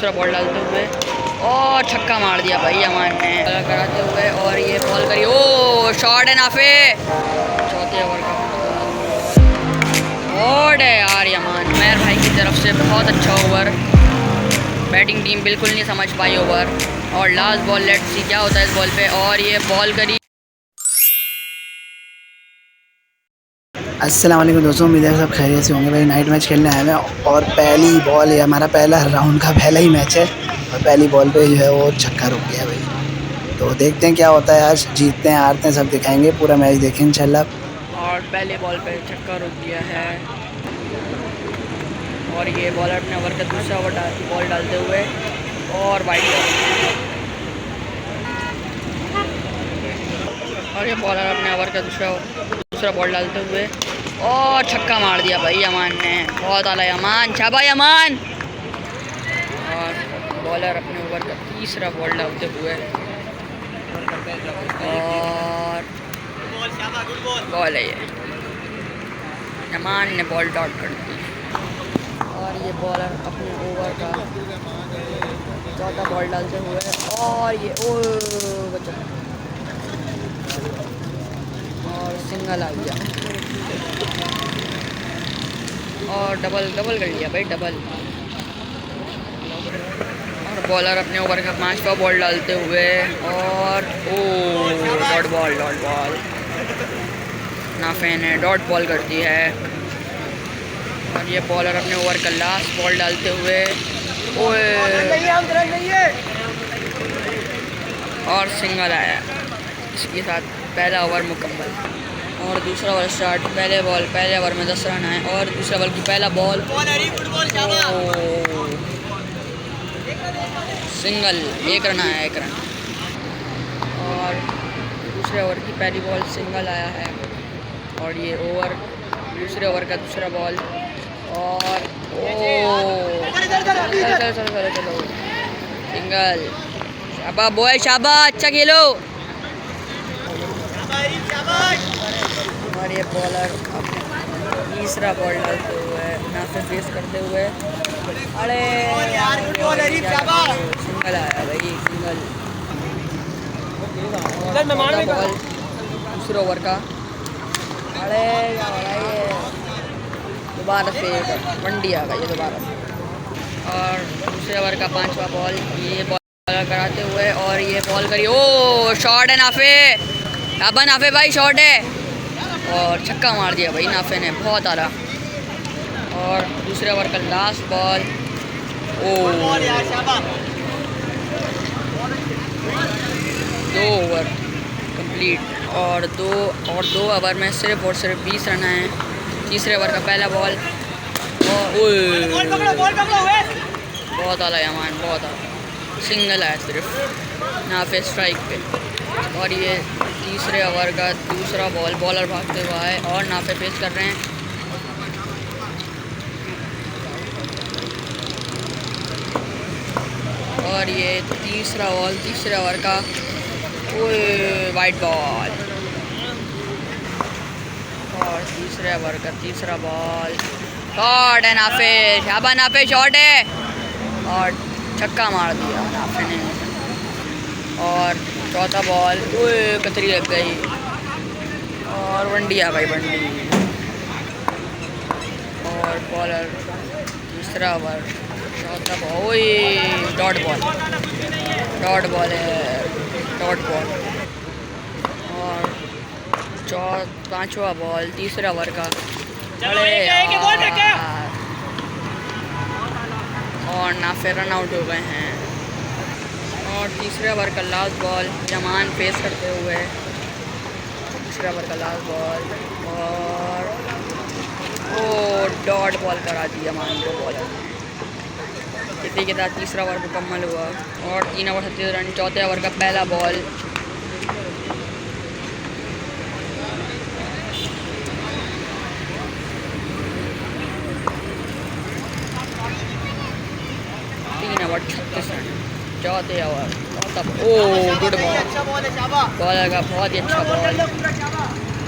दूसरा बॉल डालते हुए और छक्का मार दिया भाई अमान ने कराते हुए। और ये बॉल करी, ओ शॉट है नाफे। चौथे ओवर का शॉट है यार अमान उमैर भाई की तरफ से, बहुत अच्छा ओवर। बैटिंग टीम बिल्कुल नहीं समझ पाई ओवर। और लास्ट बॉल, लेट्स सी क्या होता है इस बॉल पे। और ये बॉल करी। अस्सलाम वालेकुम दोस्तों, उम्मीद है सब खैरियत से होंगे। भाई नाइट मैच खेलने आए हैं और पहली बॉल, ये हमारा पहला राउंड का पहला ही मैच है और पहली बॉल पे जो है वो छक्का रुक गया भाई। तो देखते हैं क्या होता है, आज जीतते हैं हारते हैं सब दिखाएंगे, पूरा मैच देखें इंशाल्लाह। और पहले बॉल पे छक्का रुक गया है। और ये बॉलर अपने ओवर का दूसरा बॉल डालते हुए और वाइड। और ये बॉलर अपने ओवर का दूसरा बॉल डालते हुए और छक्का मार दिया भाई अमान ने। बहुत आला अमान, शाबाश अमान। और बॉलर अपने ओवर का तीसरा बॉल डालते हुए और बॉल है ये, अमान ने बॉल डॉट कर दी। और ये बॉलर अपने ओवर का चौथा बॉल डालते हुए और ये ओ बचा और सिंगल आ गया और डबल कर लिया भाई, डबल। और बॉलर अपने ओवर का पांचवा बॉल डालते हुए और ओ डॉट बॉल नाफे ने डॉट बॉल कर दी है। और ये बॉलर अपने ओवर का लास्ट बॉल डालते हुए और सिंगल आया। इसके साथ पहला ओवर मुकम्मल। और दूसरा ओवर स्टार्ट। पहले ओवर में 10 रन आए और दूसरे ओवर की पहला बॉल सिंगल, 1 रन आया, 1 रन। और दूसरे ओवर की पहली बॉल सिंगल आया है। और ये ओवर, दूसरे ओवर का दूसरा बॉल और चलो सिंगल। शाबाश बॉय, शाबाश, अच्छा खेलो। और ये बॉलर अपने तीसरा बॉल डालते हुए नाफे फेस करते हुए अरे सिंगल आया भाई, सिंगल। बॉल दूसरे ओवर का, अरे ये दोबारा से वनडी आ गई दोबारा से। और दूसरे ओवर का पांचवा बॉल, ये बॉल कराते हुए और ये बॉल करी, ओ शॉट है नाफे। अब नाफे भाई शॉट है और छक्का मार दिया भाई नाफे ने, बहुत आला। और दूसरे ओवर का लास्ट बॉल, ओ 2 ओवर कंप्लीट। और दो ओवर में सिर्फ 20 रन आए। तीसरे ओवर का पहला बॉल और बहुत आला अमान, बहुत आला, सिंगल आया सिर्फ नाफे स्ट्राइक पे। और ये तीसरे ओवर का दूसरा बॉल, बॉलर भागते हुआ है और नाफे पेश कर रहे हैं। और ये तीसरा बॉल तीसरे ओवर का, वाइट बॉल। और तीसरे ओवर का तीसरा बॉल, शॉट है नाफे, शाबाश नाफे, शॉट है और छक्का मार दिया नाफे ने। और चौथा बॉल, कतरी लग गई और वनडी आ गई, वनडी। और बॉलर तीसरा ओवर चौथा बॉल, डॉट बॉल है, डॉट बॉल। और पांचवा बॉल तीसरा ओवर का, और नाफे रन आउट हो गए हैं। और तीसरे ओवर का लास्ट बॉल जमान फेस करते हुए, तीसरे ओवर का लास्ट बॉल और ओ डॉट बॉल करा दी जमान को बॉलर ने। इसी के साथ तीसरा ओवर मुकम्मल हुआ और 3 ओवर 37 रन। चौथे ओवर का पहला बॉल, ओवर 36 रन। चौथे ओवर ओ गुड बॉल, बॉलर का बहुत ही अच्छा बॉल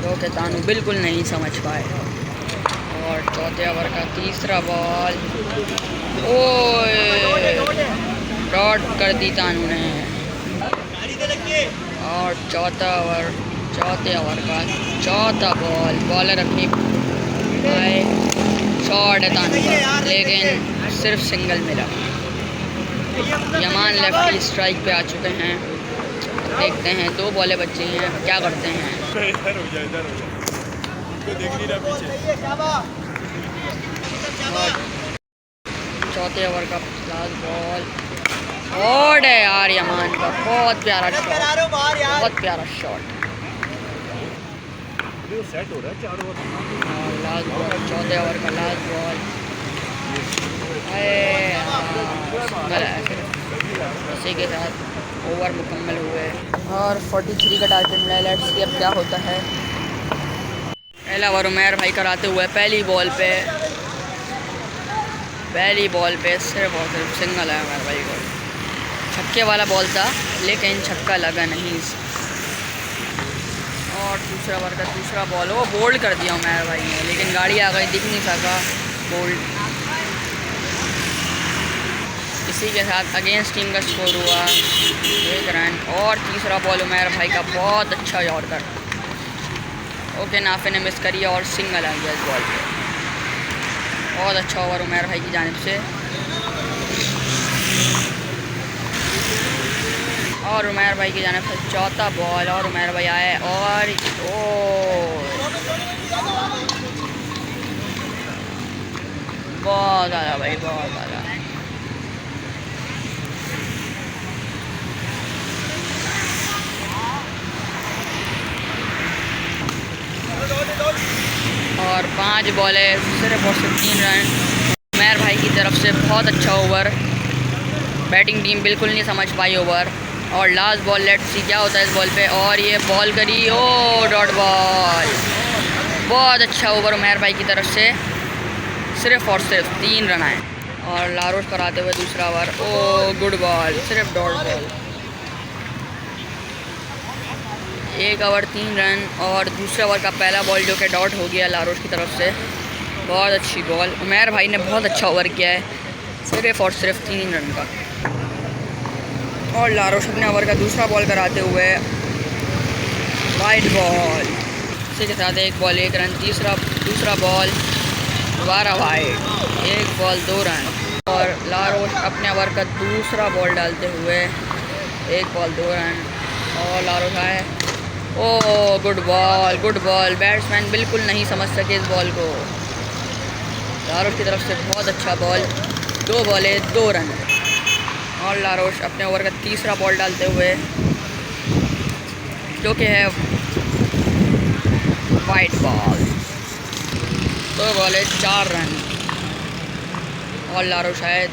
जो कि तानू बिल्कुल नहीं समझ पाए। और चौथे ओवर का तीसरा बॉल, ओ शॉट कर दी तानू ने। और चौथे ओवर का चौथा बॉल, बॉलर अपनी आए, शॉट है तानू का, लेकिन सिर्फ सिंगल मिला। यमान लेफ्टी स्ट्राइक पे आ चुके हैं। देखते हैं 2 बॉलें बची हैं, क्या करते हैं। चौथे ओवर का लास्ट बॉल और है यार यमान का, बहुत प्यारा शॉट, बहुत प्यारा शॉट। लास्ट बॉल, चौथे ओवर का लास्ट बॉल, इसी के साथ ओवर मुकम्मल हुए और 43 का टारगेट मिला। लेट्स सी अब क्या होता है। पहला ओवर उमैर भाई कराते हुए पहली बॉल पे सिर्फ और सिर्फ सिंगल है उमैर भाई को। छक्के वाला बॉल था लेकिन छक्का लगा नहीं। और दूसरा ओवर का दूसरा बॉल, वो बोल्ड कर दिया उमैर भाई ने, लेकिन गाड़ी आ गई, दिख नहीं सका बोल्ड। इसी के साथ अगेंस्ट टीम का स्कोर हुआ 1 रन। और तीसरा बॉल उमैर भाई का बहुत अच्छा यॉर्कर, ओके नाफे ने मिस करी और सिंगल आ गया इस बॉल पे। बहुत अच्छा ओवर उमैर भाई की जानिब से। और उमैर भाई की जानिब से चौथा बॉल और उमैर भाई आए और बहुत ज़्यादा भाई, बहुत ज़्यादा। और 5 बॉलें सिर्फ और सिर्फ 3 रन उमैर भाई की तरफ से। बहुत अच्छा ओवर, बैटिंग टीम बिल्कुल नहीं समझ पाई ओवर। और लास्ट बॉल, लेट्स सी क्या होता है इस बॉल पे। और ये बॉल करी, ओ डॉट बॉल। बहुत अच्छा ओवर उमैर भाई की तरफ से, सिर्फ और सिर्फ 3 रन आए। और लारोस कराते हुए दूसरा ओवर, ओ गुड बॉल, सिर्फ डॉट बॉल। 1 over 3 run. और दूसरे ओवर का पहला बॉल जो कि डॉट हो गया लारोस की तरफ से। बहुत अच्छी बॉल, उमैर भाई ने बहुत अच्छा ओवर किया है, सिर्फ और सिर्फ 3 रन का। और लारोस अपने ओवर का दूसरा बॉल कराते हुए वाइड बॉल, इसी के साथ 1 बॉल 1 रन। दूसरा बॉल दोबारा वाइड, 1 बॉल 2 रन। और लारोस अपने ओवर का दूसरा बॉल डालते हुए 1 बॉल 2 रन। और लारोस आए, oh good ball, good ball. Batsman बिल्कुल नहीं समझ सके इस बॉल को। लारोस की तरफ से बहुत अच्छा बॉल, 2 बॉलें 2 रन। और लारोस अपने ओवर का तीसरा बॉल डालते हुए जो कि है वाइड बॉल, 2 बॉलें 4 रन। और लारोस शायद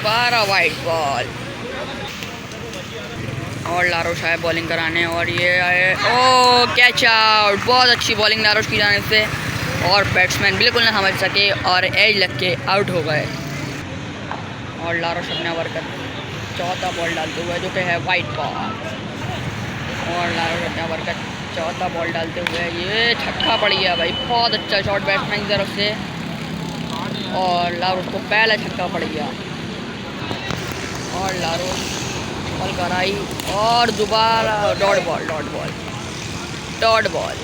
12 वाइड बॉल। और लारोस आए बॉलिंग कराने और ये आए, ओ कैच आउट। बहुत अच्छी बॉलिंग लारोस की जाने से और बैट्समैन बिल्कुल ना समझ सके और एज लग के आउट हो गए। और लारोस अपने ओवर का चौथा बॉल डालते हुए जो कि है वाइड बॉल। और लारोस अपने ओवर का चौथा बॉल डालते हुए ये छक्का पड़ गया भाई। बहुत अच्छा शॉट बैट्समैन की तरफ से और लारोस को पहला छक्का पड़ गया। और लारोस बॉल कराई और दोबारा डॉट बॉल, डॉट बॉल।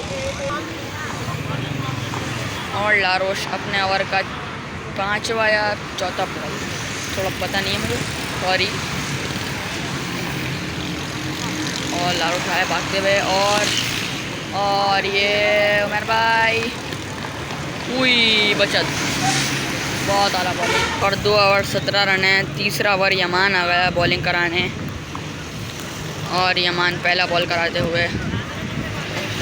और लारोस अपने ओवर का 5वां या चौथा बॉल, थोड़ा पता नहीं है मुझे, सॉरी। और लारोस आए भागते हुए और ये उमर भाई हुई बचत, बहुत आला बॉलिंग। और 2 ओवर 17 रन है। तीसरा ओवर यमान आ गया बॉलिंग कराने और यमान पहला बॉल कराते हुए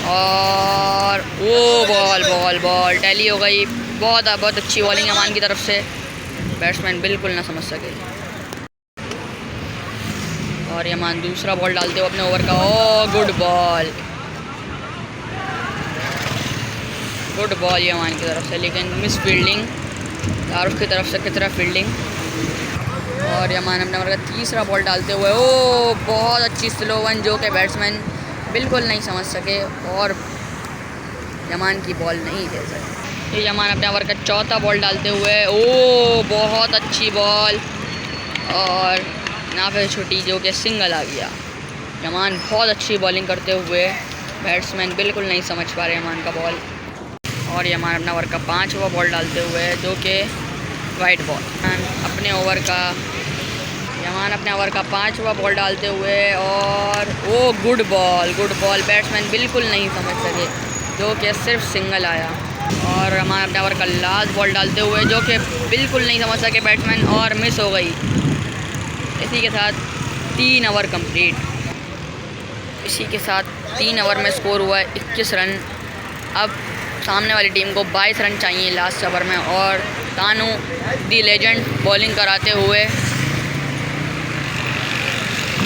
और वो बॉल टैली हो गई। बहुत अच्छी बॉलिंग यमान की तरफ से, बैट्समैन बिल्कुल ना समझ सके। और यमान दूसरा बॉल डालते हुए अपने ओवर का, ओ गुड बॉल यमान की तरफ से, लेकिन मिस फील्डिंग लारोस की तरफ से, कितना फील्डिंग। और यमान अपने ओवर का तीसरा बॉल डालते हुए, ओ बहुत अच्छी स्लो वन जो कि बैट्समैन बिल्कुल नहीं समझ सके और यमान की बॉल नहीं खेल सके। यमान अपने ओवर का चौथा बॉल डालते हुए, ओ बहुत अच्छी बॉल और यहाँ पे छुट्टी जो कि सिंगल आ गया। यमान बहुत अच्छी बॉलिंग करते हुए, बैट्समैन बिल्कुल नहीं समझ पा रहे यमान का बॉल। और यमान अपना ओवर का 5वां बॉल डालते हुए जो कि वाइट बॉल। अपने ओवर का यमान अपने ओवर का 5वां बॉल डालते हुए और वो गुड बॉल बैट्समैन बिल्कुल नहीं समझ सके, जो कि सिर्फ सिंगल आया। और यमान अपने ओवर का लास्ट बॉल डालते हुए जो कि बिल्कुल नहीं समझ सके बैट्समैन और मिस हो गई। इसी के साथ 3 ओवर कंप्लीट। इसी के साथ 3 ओवर में स्कोर हुआ है 21 रन। अब सामने वाली टीम को 22 रन चाहिए लास्ट ओवर में। और तानू दी लेजेंड बॉलिंग कराते हुए,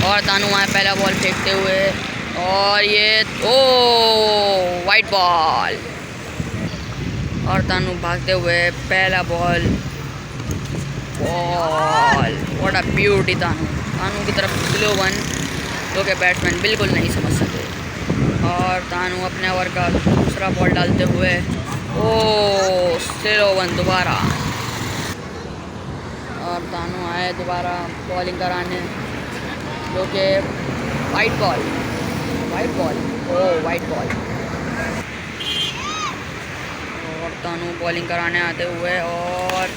और तानू वहाँ पहला बॉल फेंकते हुए, और ये वाइट बॉल। और तानू भागते हुए पहला बॉल, व्हाट अ ब्यूटी। तानू की तरफ स्लो वन, जो कि बैट्समैन बिल्कुल नहीं समझ सके। और तानू अपने ओवर का दूसरा बॉल डालते हुए स्लो वन दोबारा। और तानू आए दोबारा बॉलिंग कराने, जो कि वाइट बॉल। और तानू बॉलिंग कराने आते हुए और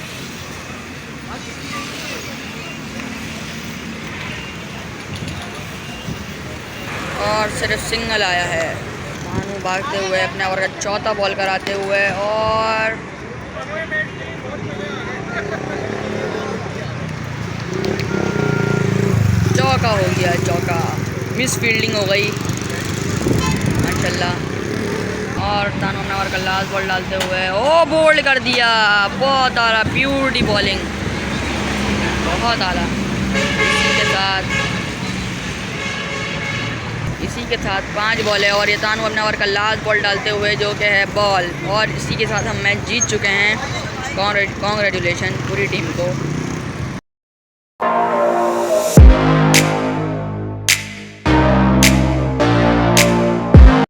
सिर्फ सिंगल आया है। तानू भागते हुए अपने ओवर का 4था बॉल कराते हुए और चौका हो गया, चौका। मिस फील्डिंग हो गई माशाल्लाह। और तानू अपने ओवर का लास्ट बॉल डालते हुए बोल्ड कर दिया। बहुत आला, ब्यूटी बॉलिंग, बहुत आला। इसी के साथ 5 बॉल है और ये तानू अपने ओवर का लास्ट बॉल डालते हुए जो कि है बॉल। और इसी के साथ हम मैच जीत चुके हैं। कॉन्ग्रेचुलेशन पूरी टीम को।